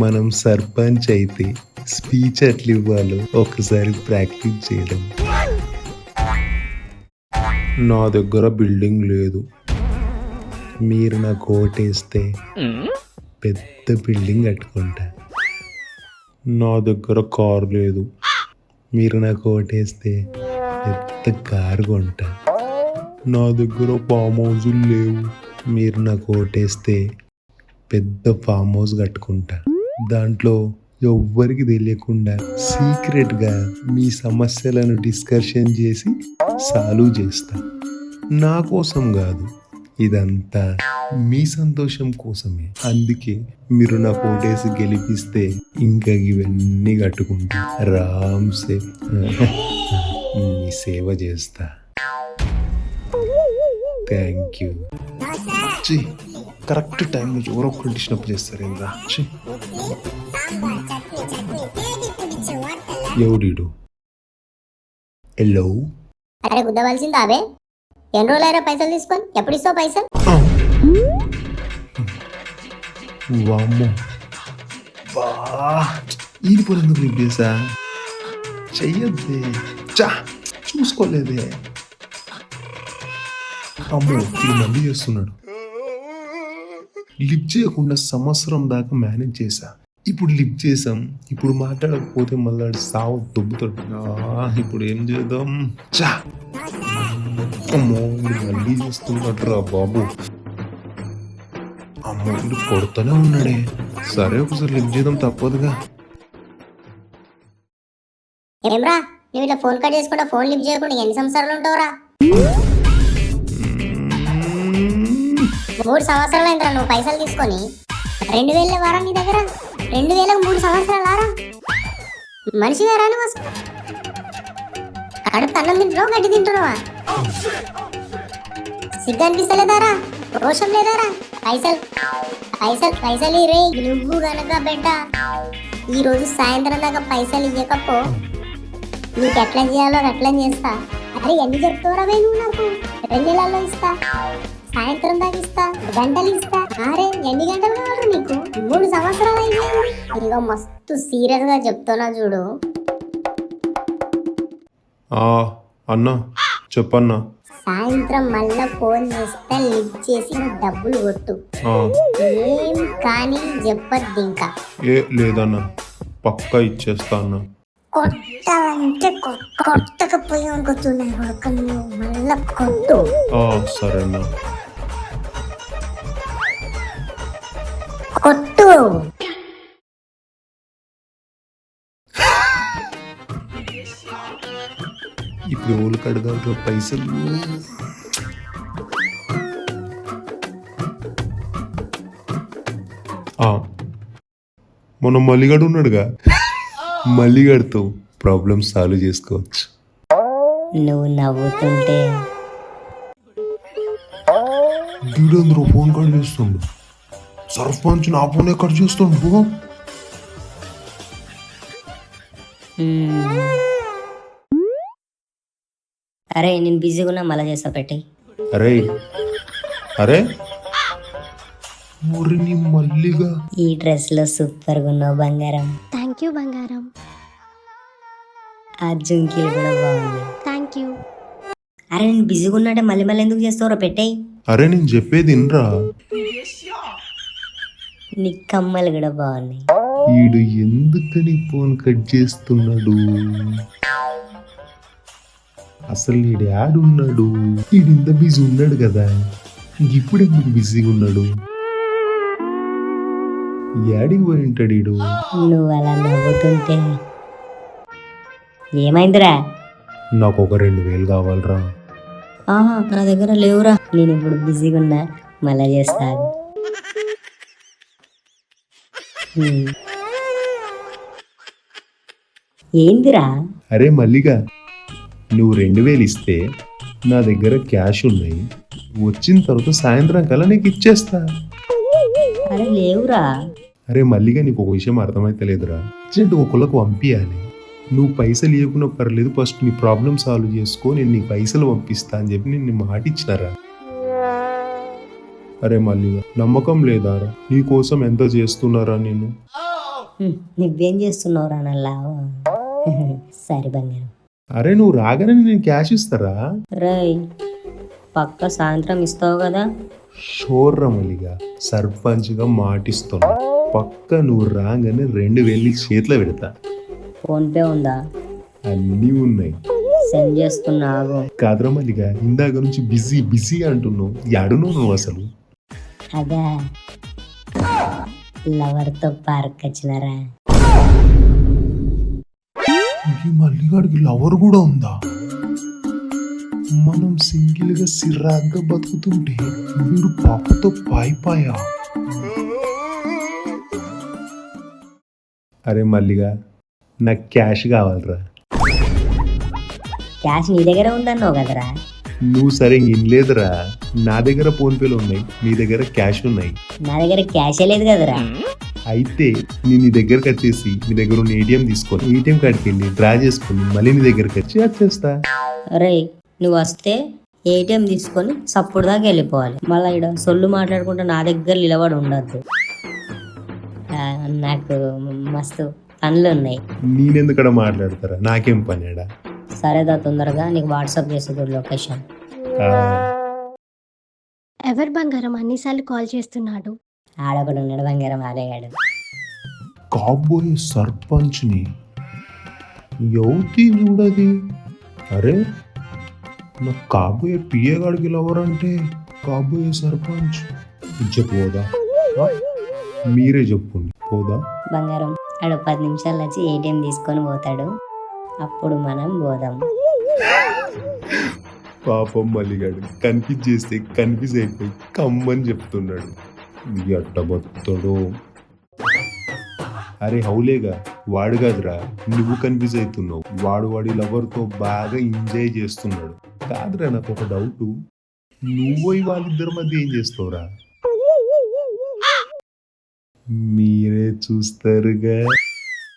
మనం సర్పంచ్ అయితే స్పీచ్ ఎట్లా ఇవ్వాలో ఒకసారి ప్రాక్టీస్ చేయడం. నా దగ్గర బిల్డింగ్ లేదు, మీరు నాకు ఓటేస్తే పెద్ద బిల్డింగ్ కట్టుకుంటా. నా దగ్గర కారు లేదు, మీరు నాకు ఓటేస్తే పెద్ద కారు కొంటా. నా దగ్గర ఫామ్ హౌజులు లేవు, మీరు నాకు ఓటేస్తే పెద్ద ఫామ్ హౌస్ కట్టుకుంటా. దాంట్లో ఎవ్వరికి తెలియకుండా సీక్రెట్గా మీ సమస్యలను డిస్కషన్ చేసి సాల్వ్ చేస్తా. నా కోసం కాదు, ఇదంతా మీ సంతోషం కోసమే. అందుకే మీరు నా ఓటేసి గెలిపిస్తే ఇంకా ఇవన్నీ కట్టుకుంటా రామ్సే మీ సేవ చేస్తా. Thank you. కరెక్ట్ టైం నుంచి ఎవరో ఒకరు డిస్టర్బ్ చేస్తారు ఏంద్రా. ఎవడీడు? హలో, అరే గుద్దవలసిందా అబే? ఎన్ని రోజులైనా పైసలు తీసుకొని ఎప్పుడు ఇస్తావు పైసలు? వామ్మో, ఇది కూడా ఎందుకు లిఫ్ట్ చేసా? చెయ్యద్దే, చూసుకోలేదే. అమ్మో, ఇది మళ్ళీ చేస్తున్నాడు. లిఫ్ట్ చేయకుండా సంవత్సరం దాకా మేనేజ్ చేశా. ఇప్పుడు లిఫ్ట్ చేసాం, ఇప్పుడు మాట్లాడకపోతే మళ్ళీ సావు దొబ్బుతాడు. ఇప్పుడు ఏం చేద్దాం? అమ్మో, ఇది మళ్ళీ చేస్తున్నట్రా బాబు. అమ్మో, ఇది కొడుతూనే ఉన్నాడే. సరే ఒకసారి లిఫ్ట్ చేద్దాం, తప్పదుగా. ఏమ్రా, నువ్వు ఇట్లా ఫోన్ కట్ చేసుకుంటా ఫోన్ లిఫ్ట్ చేయకుండా ఎన్ని సంవత్సరాలు ఉంటావురా? 3 సంవత్సరాలు అయిందిరా నువ్వు పైసలు తీసుకొని. 2000 వారా నీ దగ్గర? 2000 3 సంవత్సరాలు ఆరా? మనిషి వేరా నువ్వు అసలు? కడుపు అన్నం తింటున్నావు, గడ్డి తింటున్నావా? సిగ్గు అనిపిస్తలేదారా? రోషం లేదారా? పైసలు పైసలు పైసలు రే. నువ్వు గనక బిడ్డ ఈ రోజు సాయంత్రం దాకా పైసలు ఇవ్వకపో నీకు ఎట్లా చేయాలో అట్లా చేస్తా. అరే ఎన్ని చెప్తావురా నువ్వు? నాకు 2 నెలల్లో ఇస్తా, సాయంత్రం దాకా ఇస్తా, గంటలు ఇస్తా. అరే ఎన్ని గంటలు కావాలి నీకు? 3 సంవత్సరాలు అయిపోయింది. ఇదిగో మస్తు సీరియస్ గా చెప్తున్నా చూడు. అన్నా చెప్పన్నా. సాయంత్రం మళ్ళా ఫోన్ చేస్తే లిఫ్ట్ చేసి నువ్వు డబ్బులు కొట్టు. ఏం కానీ చెప్పద్దు ఇంకా. లేదన్నా, పక్కా ఇచ్చేస్తా అన్నా. కొట్టాలంటే కొట్టకపోయి అనుకుంటున్నాయి కొడుకు, నువ్వు మళ్ళా కొట్టు. సరేనా, కొట్టు. ఇప్పుడు ఎవరికి అడగాలి పైసలు? మొన్న మల్లిగాడు ఉన్నాడుగా, మల్లిగాడితో ప్రాబ్లమ్ సాల్వ్ చేసుకోవచ్చు. నువ్వు నవ్వుతుంటే వీడేంద్రో ఫోన్ కట్ చేస్తుండు. సర్పంచ్ నా ఫోనే కట్ చేస్తుండు. అరే నేను బిజీగా ఉన్నా, మళ్ళా చేస్తా పెట్టి. అరే అరే ఊరిని మల్లిగా ఈ డ్రెస్ లో సూపర్ గా ఉన్నావు బంగారం. థ్యాంక్ యూ బంగారం. ఆ జుంకీలు కూడా బాగుంది. Thank you. అరే నేను బిజీగా ఉన్నట్టే మళ్ళీ మళ్ళీ ఎందుకు చేస్తావురా పెట్టేయి. అరే నేను చెప్పేది ఇన్రా. నీ కమ్మలు కూడా బాగున్నాయి. వీడు ఎందుకని ఫోన్ కట్ చేస్తున్నాడు? అసలు వీడు యాడున్నాడు? వీడు ఇంత బిజీ ఉన్నాడు కదా, ఇప్పుడు ఎందుకు బిజీగా ఉన్నాడు? యాడికి పోయి ఉంటాడు వీడు? నువ్వు అలా నవ్వుతుంటే ఏమైందిరా? నాకు ఒక 2000 కావాలరా. నా దగ్గర లేవురా, నేను ఇప్పుడు బిజీగా ఉన్నా, మళ్ళా చేస్తాను. ఏందిరా? అరే మల్లిగా, నువ్వు 2000 ఇస్తే నా దగ్గర క్యాష్ ఉన్నాయి, వచ్చిన తర్వాత సాయంత్రం కల్లా నీకు ఇచ్చేస్తా. అరే లేవురా. అరే మల్లిగా, నీకు ఒక విషయం అర్థమైతే లేదురా. అర్జెంట్ ఒకళ్ళకు పంపియాలి. నువ్వు పైసలు ఇవ్వకున్నా పర్లేదు, ఫస్ట్ నీ ప్రాబ్లం సాల్వ్ చేసుకో, నేను నీకు పైసలు పంపిస్తా అని చెప్పి నేను మాట ఇచ్చినారా. అరే మల్లిగా, నమ్మకం లేదారా? నీ కోసం ఎంత చేస్తున్నారా నేను? నువ్వేం చేస్తున్నావురా నల్లా సరే బంగారం. అరే నువ్వు రాగానే నేను క్యాష్ ఇస్తారా? రేయ్ పక్క సాయంత్రం ఇస్తావు కదా. షోర్రా మల్లిగా, సర్పంచ్గా మాటిస్తున్నా. పక్క నువ్వు రాగానే 2000 చేతిలో పెడతా. ఫోన్పే ఉందా? అన్నీ ఉన్నాయి. సెండ్ చేస్తున్నావు. కాదురా మల్లిగా, ఇందాక నుంచి బిజీ బిజీ అంటున్నావు. ఎడును నువ్వు అసలు? అదా లవర్తో పార్క్ వచ్చినారా. ఈ మల్లిగాడికి లవర్ కూడా ఉందా? మనం సింగిల్ గా సిరాగ్గా బతుకుతుంటే వీడు పాపతో పాయిపాయా. అరే మల్లిగా, నాకు క్యాష్ కావాలరా. క్యాష్ నీ దగ్గర ఉందన్నావు కదరా. నువ్వు సరే ఇన్లేదురా. నా దగ్గర ఫోన్పేలు ఉన్నాయి, నీ దగ్గర క్యాష్ ఉన్నాయి. నా దగ్గర క్యాషే లేదు కదరా. అయితే నేను నీ దగ్గరకు వచ్చేసి నీ దగ్గర ఉన్న ఏటీఎం తీసుకొని ఏటీఎం కార్డ్కి వెళ్ళి డ్రా చేసుకొని మళ్ళీ నీ దగ్గరకు వచ్చి వచ్చేస్తా. అరే నువ్వు వస్తే ఏటీఎం తీసుకొని సప్పుడు దాకా వెళ్ళిపోవాలి. మళ్ళీ ఇక్కడ సొల్లు మాట్లాడుకుంటూ నా దగ్గర నిలబడి ఉండద్దు. నాకు మస్తు పనులు ఉన్నాయి. నేనెందుకడ మాట్లాడతారా, నాకేం పనేడా. సరేదా తొందరగా నీకు వాట్సాప్ చేస్తుంది లొకేషన్. ఎవరు బంగారం అన్నిసార్లు కాల్ చేస్తున్నాడు? ఆడొకడు ఉన్నాడు బంగారం, ఆడేగాడు. కాబోయే సర్పంచ్ని ఎవతి చూడది. అరే నాకు కాబోయే పిఏ గాడికి లవరంటే కాబోయే సర్పంచ్ పోదా? మీరే చెప్పుండి పోదా? బంగారం ఆడు 10 నిమిషాలు వచ్చి ఏటీఎం తీసుకొని పోతాడు, అప్పుడు మనం పోదాం. పాపం మల్లిగాడు కన్ఫ్యూజ్ చేస్తే కన్ఫ్యూజ్ అయిపోయి కమ్మని చెప్తున్నాడు. ఎట్టబొత్తడు. అరే హౌలేగా, వాడు కాదురా, నువ్వు కన్ఫ్యూజ్ అవుతున్నావు. వాడి లవర్తో బాగా ఎంజాయ్ చేస్తున్నాడు. కాదురా, నాకు ఒక డౌట్, నువ్వు వాళ్ళిద్దరి మధ్య ఏం చేస్తావురా? మీరే చూస్తారుగా.